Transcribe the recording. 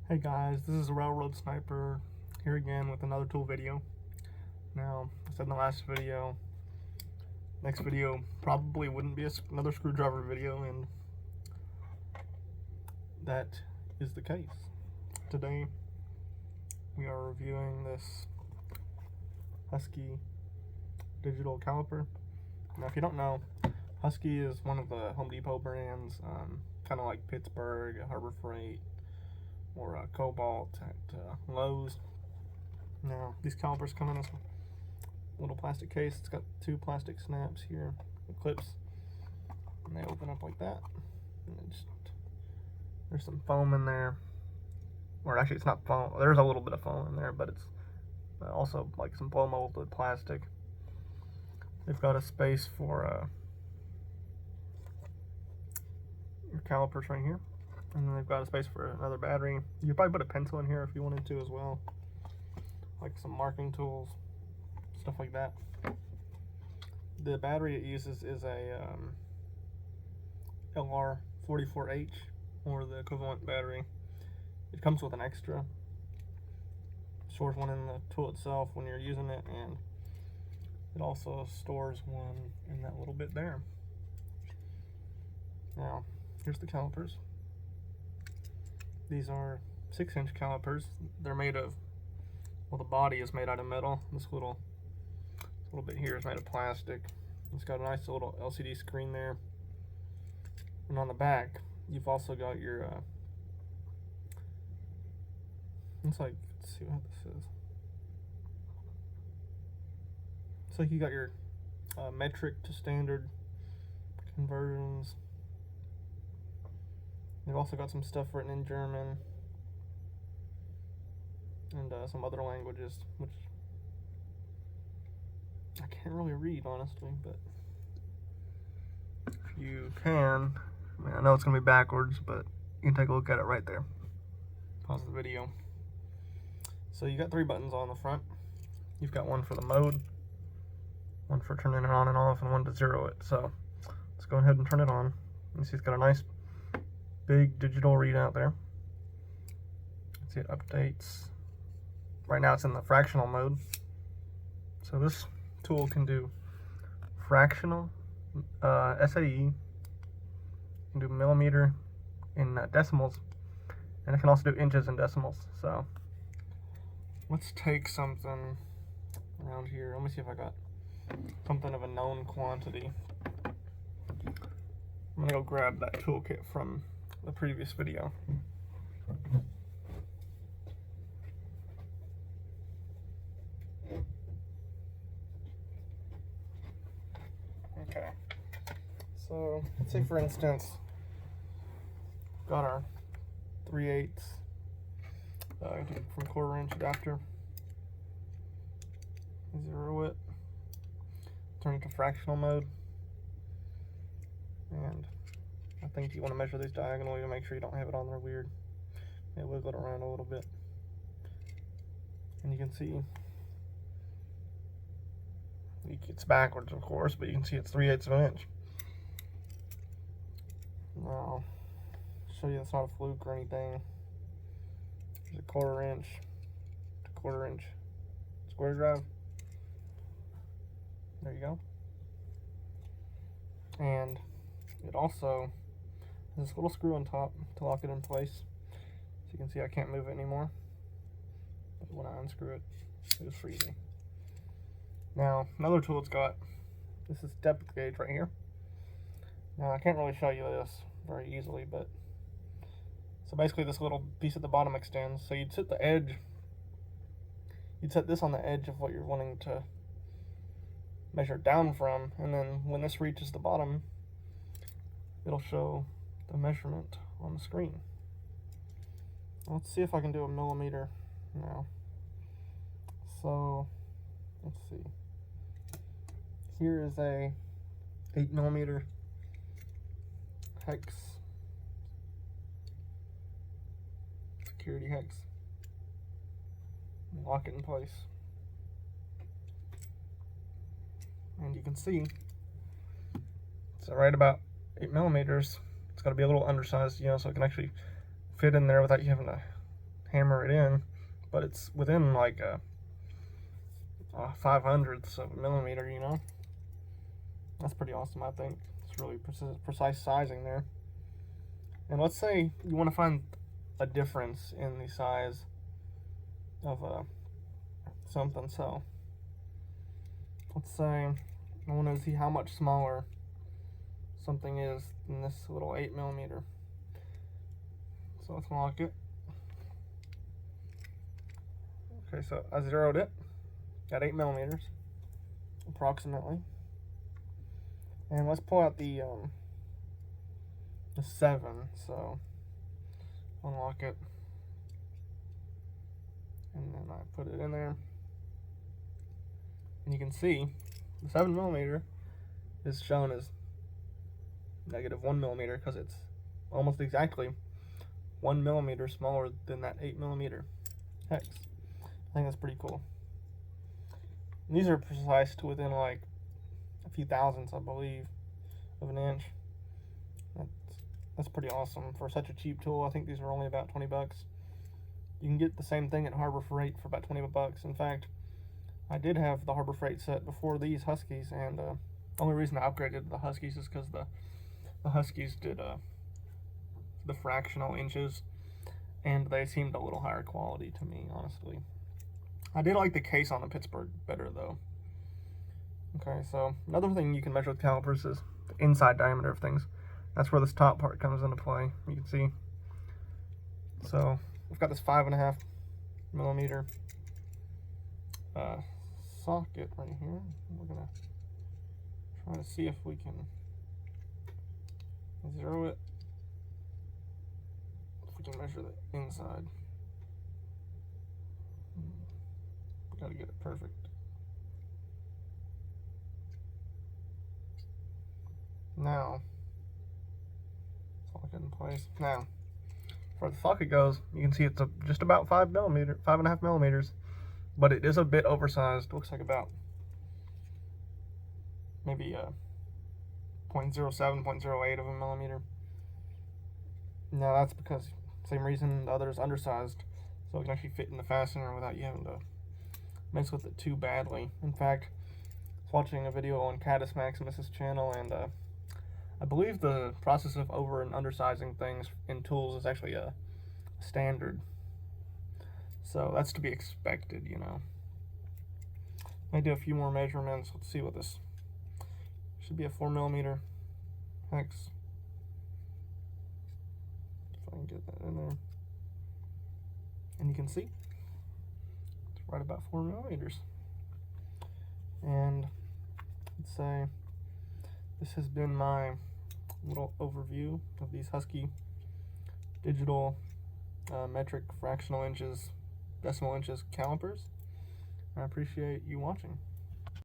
Hey guys, this is Railroad Sniper here again with another tool video. Now, I said in the last video, next video probably wouldn't be another screwdriver video, and that is the case. Today, we are reviewing this Husky Digital Caliper. Now, if you don't know, Husky is one of the Home Depot brands, kind of like Pittsburgh, Harbor Freight, or Cobalt at Lowe's. Now, these calipers come in this little plastic case. It's got two plastic snaps here, clips, and they open up like that. And there's some foam in there, or actually it's not foam. There's a little bit of foam in there, but it's also like some blow molded plastic. They've got a space for your calipers right here. And then they've got a space for another battery. You could probably put a pencil in here if you wanted to as well. Like some marking tools, stuff like that. The battery it uses is a LR44H, or the equivalent battery. It comes with an extra. Stores one in the tool itself when you're using it, and it also stores one in that little bit there. Now, here's the calipers. These are 6-inch calipers. They're made of, well, the body is made out of metal. This little bit here is made of plastic. It's got a nice little LCD screen there. And on the back, you've also got your, it's like, let's see what this is. It's like you got your metric to standard conversions. They've also got some stuff written in German and some other languages, which I can't really read, honestly, but if you can, I know it's going to be backwards, but you can take a look at it right there. Pause the video. So you got 3 buttons on the front. You've got one for the mode, one for turning it on and off, and one to zero it. So let's go ahead and turn it on. You see it's got a nice big digital readout there. See, it updates. Right now it's in the fractional mode. So this tool can do fractional, SAE, can do millimeter in decimals, and it can also do inches and decimals. So let's take something around here. Let me see if I got something of a known quantity. I'm gonna go grab that toolkit from the previous video. Okay, so let's say for instance, got our 3/8 from 1/4-inch adapter. Zero it, turn it to fractional mode, and I think you want to measure these diagonally to make sure you don't have it on there weird. It wiggle it around a little bit. And you can see it's backwards, of course, but you can see it's 3/8 of an inch. Now, show you it's not a fluke or anything. There's a 1/4-inch to 1/4-inch square drive. There you go. And it also has this little screw on top to lock it in place. So you can see I can't move it anymore. But when I unscrew it, it goes freely. Now, another tool it's got, this is depth gauge right here. Now, I can't really show you this very easily, but so basically this little piece at the bottom extends. So you'd set the edge, you'd set this on the edge of what you're wanting to measure down from, and then when this reaches the bottom, it'll show the measurement on the screen. Let's see if I can do a millimeter now. So let's see. Here is a 8mm hex, security hex. Lock it in place. And you can see it's right about 8mm. It's got to be a little undersized, so it can actually fit in there without you having to hammer it in, but it's within like a 500ths of a millimeter, you know. That's pretty awesome, I think. It's really precise sizing there. And let's say you want to find a difference in the size of something. So let's say I want to see how much smaller something is than this little 8mm. So let's lock it. Okay, so I zeroed it at 8mm approximately. And let's pull out the 7. So unlock it, and then I put it in there, and you can see the 7mm is shown as -1mm because it's almost exactly 1mm smaller than that 8mm hex. I think that's pretty cool. And these are precise to within like a few thousandths, I believe, of an inch. That's pretty awesome for such a cheap tool. I think these are only about 20 bucks. You can get the same thing at Harbor Freight for about 20 bucks. In fact, I did have the Harbor Freight set before these Huskies, and the only reason I upgraded to the Huskies is because the Huskies did the fractional inches, and they seemed a little higher quality to me, honestly. I did like the case on the Pittsburgh better, though. Okay, so another thing you can measure with calipers is the inside diameter of things. That's where this top part comes into play. You can see. So we've got this 5.5mm socket right here. We're gonna try to see if we can zero it. If we can measure the inside. We gotta get it perfect. Now, socket in place. Now, where the socket goes, you can see it's just about 5.5mm, but it is a bit oversized. Looks like about maybe 0.07, 0.08 of a millimeter. Now that's because same reason the other is undersized, so it can actually fit in the fastener without you having to mess with it too badly. In fact, I was watching a video on Caddis Maximus's channel, and I believe the process of over and undersizing things in tools is actually a standard. So that's to be expected, you know. I do a few more measurements. Let's see what this should be. A 4mm hex. If I can get that in there. And you can see it's right about 4mm. And let's say this has been my little overview of these Husky digital metric fractional inches, decimal inches calipers. I appreciate you watching.